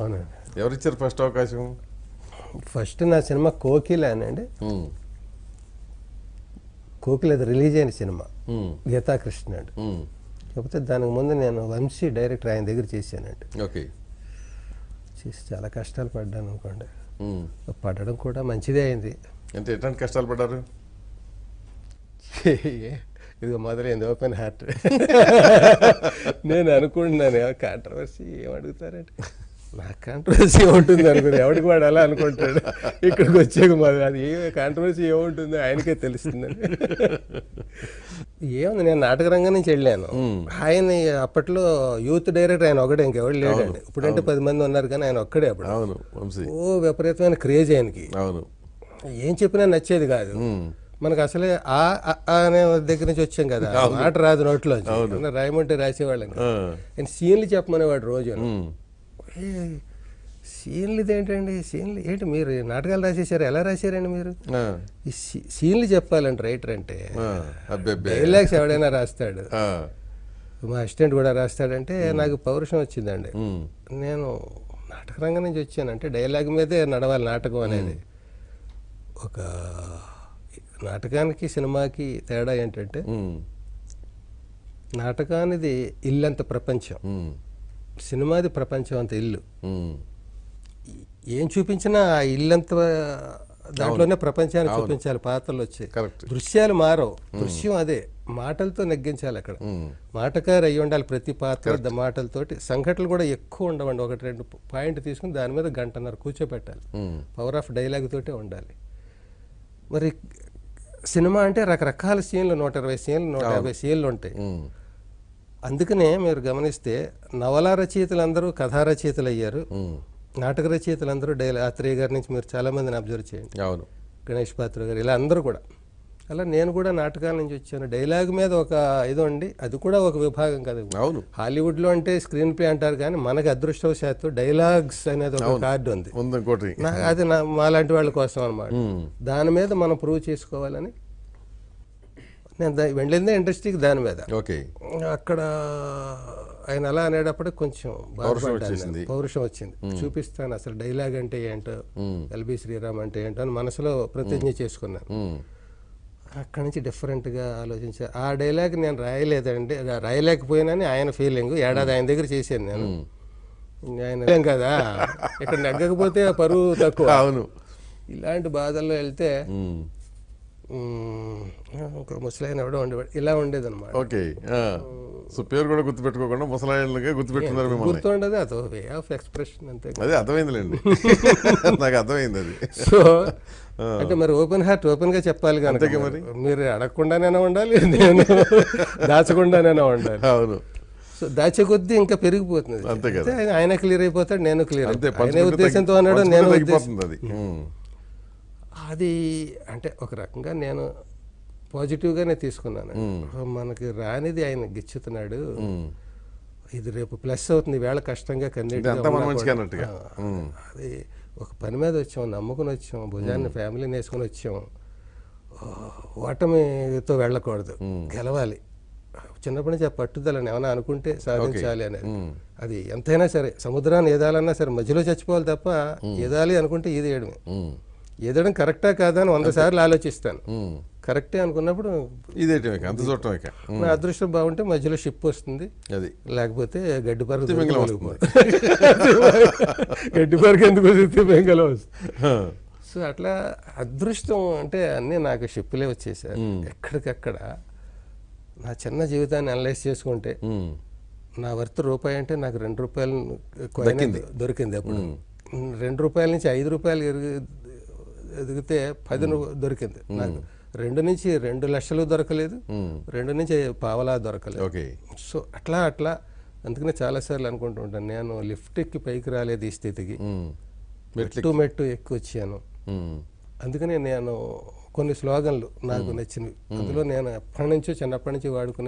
అవునండి. ఎవరిచ్చారు ఫస్ట్ అవకాశం? ఫస్ట్ నా సినిమా కోకిలానండి. ఉమ్, కోకిల అది రిలీజ్ అయిన సినిమా, ఉమ్, గీతాకృష్ణ అండి. ఉమ్, కాకపోతే దానికి ముందు నేను వంశీ డైరెక్టర్ ఆయన దగ్గర చేశానండి. ఓకే. చేసి చాలా కష్టాలు పడ్డాను అనుకోండి. ఉమ్, పడడం కూడా మంచిదే అయింది. అంటే ఎట్లాంటి కష్టాలు పడ్డారు? ఇది మొదలైంది ఓపెన్ హార్ట్. నేను అనుకుంటున్నాను కాంట్రవర్సీ ఏమడుగుతారంటే, నాకు కాంట్రవర్సీ ఏముంటుంది అనుకుంది, ఎవడికి వాడు అలా అనుకుంటాడు. ఇక్కడికి వచ్చాక మరి అది ఏ కాంట్రవర్సీ ఏముంటుందో ఆయనకే తెలుస్తుందని. ఏముంది, నేను నాటక రంగం నుంచి వెళ్ళాను. ఆయన అప్పట్లో యూత్ డైరెక్టర్ ఆయన ఒకటే, ఇంకెవడు లేడండి. ఇప్పుడంటే 10 మంది ఉన్నారు కానీ ఆయన ఒక్కడే అప్పుడు. అవును, వంశీ. ఓ విపరీతమైన క్రేజ్ ఆయనకి. అవును. ఏం చెప్పినా నచ్చేది కాదు మనకు. అసలే ఆ అనే దగ్గర నుంచి వచ్చాం కదా, మాట రాదు నోట్లో. రాయమంటే రాసేవాళ్ళం. ఆయన సీన్లు చెప్పమనేవాడు రోజు. సీన్లు ఇదేంటండి, సీన్లు ఏంటి, మీరు నాటకాలు రాసేసారు, ఎలా రాశారండి మీరు? ఈ సీన్లు చెప్పాలంటే రైటర్ అంటే డైలాగ్స్ ఎవడైనా రాస్తాడు, మా అసిస్టెంట్ కూడా రాస్తాడంటే నాకు పౌరుషం వచ్చిందండి. నేను నాటక రంగం నుంచి వచ్చానంటే డైలాగ్ మీదే నడవాలి నాటకం అనేది. ఒక నాటకానికి సినిమాకి తేడా ఏంటంటే, నాటకానిది ఇల్లంత ప్రపంచం, సినిమాది ప్రపంచం అంత ఇల్లు. ఏం చూపించినా ఆ ఇల్లంత దాంట్లోనే ప్రపంచాన్ని చూపించాలి. పాత్రలు వచ్చాయి, దృశ్యాలు మారవు, దృశ్యం అదే, మాటలతో నెగ్గించాలి. అక్కడ మాటకారు అయ్యి ఉండాలి ప్రతి పాత్ర. మాటలతోటి సంఘటనలు కూడా ఎక్కువ ఉండవండి. 1-2 పాయింట్ తీసుకుని దాని మీద గంటన్నర కూర్చోపెట్టాలి. పవర్ ఆఫ్ డైలాగ్ తోటే ఉండాలి. మరి సినిమా అంటే రకరకాల సీన్లు, 120 సీన్లు, 150 సీన్లు ఉంటాయి. అందుకనే మీరు గమనిస్తే నవలా రచయితలందరూ కథా రచయితలు అయ్యారు, నాటక రచయితలందరూ ఆత్రేయ గారి నుంచి మీరు చాలా మందిని అబ్జర్వ్ చేయండి, గణేష్ పాత్ర గారు, ఇలా అందరూ కూడా. అలా నేను కూడా నాటకాల నుంచి వచ్చాను. డైలాగ్ మీద ఒక ఇది ఉండి, అది కూడా ఒక విభాగం కదా. హాలీవుడ్లో అంటే స్క్రీన్ ప్లే అంటారు కానీ మనకి అదృష్టవశాత్తు డైలాగ్స్ అనేది ఒక కార్డు ఉంది. అది మాలాంటి వాళ్ళ కోసం అనమాట. దాని మీద మనం ప్రూవ్ చేసుకోవాలని నేను వెళ్ళిందే ఇండస్ట్రీకి దాని మీద. అక్కడ ఆయన అలా అనేటప్పుడు కొంచెం బాధపడ్డాను, పౌరుషం వచ్చింది. చూపిస్తాను అసలు డైలాగ్ అంటే ఏంటో, ఎల్బి శ్రీరామ్ అంటే ఏంటో అని మనసులో ప్రతిజ్ఞ చేసుకున్నాను. అక్కడి నుంచి డిఫరెంట్గా ఆలోచించా. ఆ డైలాగ్ నేను రాయలేదండి, రాయలేకపోయినని ఆయన ఫీలింగ్. ఏడాది ఆయన దగ్గర చేశాను నేను. ఆయన కదా ఇక్కడ నెగ్గకపోతే పరువు తక్కువ. ఇలాంటి బాధల్లో వెళ్తే ఒక ముసలాయన ఎవడో ఉండేవాడు, ఇలా ఉండేది అనమాట. పేరు కూడా గుర్తుపెట్టుకోకుండా ముసలాయనగా గుర్తుపెట్టుకున్నారు. గుర్తుండదు, అది వే ఆఫ్ ఎక్స్ప్రెషన్ అంతే. అదే అర్థమైందిలేండి, నాకు అర్థమైంది అది. సో అంటే మరి ఓపెన్ హార్ట్ ఓపెన్ గా చెప్పాలి కనుక మరి మీరు అడగకుండానే ఉండాలి, నేను దాచకుండానే ఉండాలి. అవును. సో దాచే కొద్దీ ఇంకా పెరిగిపోతుంది. ఆయన క్లియర్ అయిపోతాడు, నేను క్లియర్ అయిపోతాను. ఆయన ఉద్దేశంతో అన్నాడు, నేను అది అంటే ఒక రకంగా నేను పాజిటివ్గానే తీసుకున్నాను. మనకి రానిది ఆయన గిచ్చుతున్నాడు, ఇది రేపు ప్లస్ అవుతుంది, వేళ కష్టంగా కన్నీటి. అది ఒక పని మీద వచ్చాం, నమ్ముకుని వచ్చాం, భుజాన్ని ఫ్యామిలీని వేసుకుని వచ్చాం. ఓటమితో వెళ్ళకూడదు, గెలవాలి. చిన్నప్పటి నుంచి ఆ పట్టుదలని ఏమైనా అనుకుంటే సాధించాలి అనేది. అది ఎంతైనా సరే, సముద్రాన్ని ఏదాలన్నా సరే మధ్యలో చచ్చిపోవాలి తప్ప, ఏదాలి అనుకుంటే ఈదేయడమే. ఈదడం కరెక్టా కాదా అని 100 సార్లు ఆలోచిస్తాను. కరెక్టే అనుకున్నప్పుడు నా అదృష్టం బాగుంటే మధ్యలో షిప్ వస్తుంది, లేకపోతే గడ్డి పరకు గడ్డి పరకు ఎందుకు వస్తుంది, బెంగళూరు వస్తుంది. సో అట్లా అదృష్టం అంటే అన్నీ నాకు షిప్పులే వచ్చేసారు. ఎక్కడికక్కడ నా చిన్న జీవితాన్ని అనలైజ్ చేసుకుంటే నా వర్త్ రూపాయి అంటే నాకు 2 రూపాయలు దొరికింది. అప్పుడు 2 రూపాయల నుంచి 5 రూపాయలు ఎదిగితే 10 దొరికింది నాకు. 2 నుంచి 2 లక్షలు దొరకలేదు, 2 నుంచి పావలా దొరకలేదు. సో అట్లా అందుకనే చాలాసార్లు అనుకుంటూ ఉంటాను, నేను లిఫ్ట్ ఎక్కి పైకి రాలేదు ఈ స్థితికి, మెట్టు ఎక్కువ వచ్చాను. అందుకనే నేను కొన్ని స్లోగన్లు నాకు నచ్చినవి, అందులో నేను చిన్నప్పటి నుంచి వాడుకునే